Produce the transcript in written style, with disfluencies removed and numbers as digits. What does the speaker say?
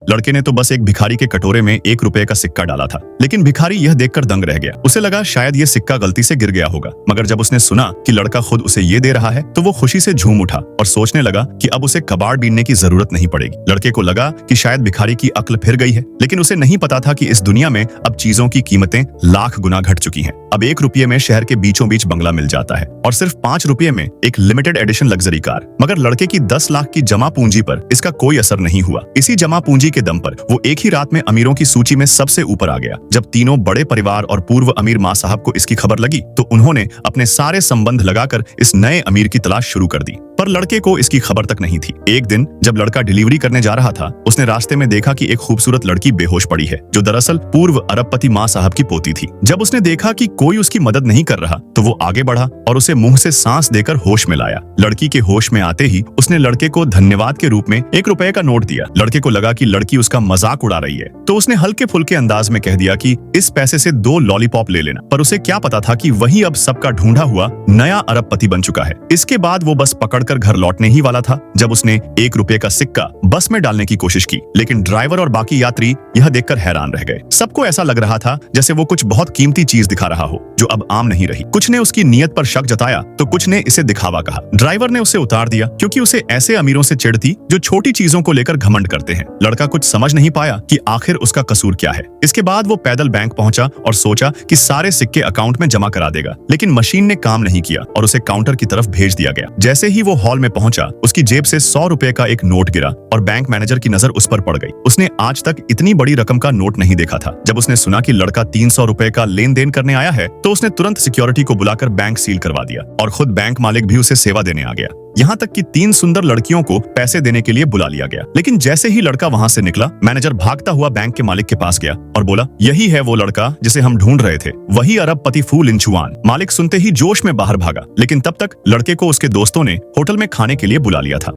लड़के ने तो बस एक भिखारी के कटोरे में 1 रुपए का सिक्का डाला था, लेकिन भिखारी यह देखकर दंग रह गया। उसे लगा शायद ये सिक्का गलती से गिर गया होगा, मगर जब उसने सुना कि लड़का खुद उसे ये दे रहा है तो वो खुशी से झूम उठा और सोचने लगा कि अब उसे कबाड़ बीनने की जरूरत नहीं पड़ेगी। लड़के को लगा कि शायद भिखारी की अक्ल फिर गई है, लेकिन उसे नहीं पता था कि इस दुनिया में अब चीजों की कीमतें लाख गुना घट चुकी हैं। अब 1 रुपये में शहर के बीचों बीच बंगला मिल जाता है और सिर्फ 5 रुपये में एक लिमिटेड एडिशन लग्जरी कार। मगर लड़के की 10 लाख की जमा पूंजी पर इसका कोई असर नहीं हुआ। इसी जमा पूंजी के दम पर वो एक ही रात में अमीरों की सूची में सबसे ऊपर आ गया। जब तीनों बड़े परिवार और पूर्व अमीर माँ साहब को इसकी खबर लगी तो उन्होंने अपने सारे संबंध लगाकर इस नए अमीर की तलाश शुरू कर दी, पर लड़के को इसकी खबर तक नहीं थी। एक दिन जब लड़का डिलीवरी करने जा रहा था, उसने रास्ते में देखा कि एक खूबसूरत लड़की बेहोश पड़ी है, जो दरअसल पूर्व अरबपति माँ साहब की पोती थी। जब उसने देखा कि कोई उसकी मदद नहीं कर रहा तो वो आगे बढ़ा और उसे मुंह से सांस देकर होश में लाया। लड़की के होश में आते ही उसने लड़के को धन्यवाद के रूप में 1 रुपए का नोट दिया। लड़के को लगा कि लड़की उसका मजाक उड़ा रही है, तो उसने हल्के फुल्के अंदाज में कह दिया कि इस पैसे से 2 लॉलीपॉप ले लेना। पर उसे क्या पता था कि वही अब सबका ढूंढा हुआ नया अरबपति बन चुका है। इसके बाद वो बस पकड़कर घर लौटने ही वाला था जब उसने 1 रुपए का सिक्का बस में डालने की कोशिश की, लेकिन ड्राइवर और बाकी यात्री यह देखकर हैरान रह गए। सबको ऐसा लग रहा था जैसे वो कुछ बहुत कीमती चीज दिखा रहा हो जो अब आम नहीं रही। कुछ ने उसकी नीयत पर शक जताया तो कुछ ने इसे दिखावा कहा। ड्राइवर ने उसे उतार दिया क्योंकि उसे ऐसे अमीरों से चिढ़ थी जो छोटी चीजों को लेकर घमंड करते हैं। लड़का कुछ समझ नहीं पाया कि आखिर उसका कसूर क्या है। इसके बाद वो पैदल बैंक पहुंचा और सोचा कि सारे सिक्के अकाउंट में जमा करा देगा, लेकिन मशीन ने काम नहीं किया और उसे काउंटर की तरफ भेज दिया गया। जैसे ही वो हॉल में पहुंचा, उसकी जेब से 100 रुपए का एक नोट गिरा और बैंक मैनेजर की नजर उस पर पड़ गई। उसने आज तक इतनी बड़ी रकम का नोट नहीं देखा था। जब उसने सुना कि लड़का 300 रुपए का लेन देन करने आया है तो उसने तुरंत सिक्योरिटी को बुलाकर बैंक सील करवा दिया और खुद बैंक मालिक भी उसे सेवा देने आ गया। यहाँ तक कि 3 सुंदर लड़कियों को पैसे देने के लिए बुला लिया गया। लेकिन जैसे ही लड़का वहाँ से निकला, मैनेजर भागता हुआ बैंक के मालिक के पास गया और बोला, यही है वो लड़का जिसे हम ढूंढ रहे थे, वही अरबपति फू लिंचुआन। मालिक सुनते ही जोश में बाहर भागा, लेकिन तब तक लड़के को उसके दोस्तों ने होटल में खाने के लिए बुला लिया था।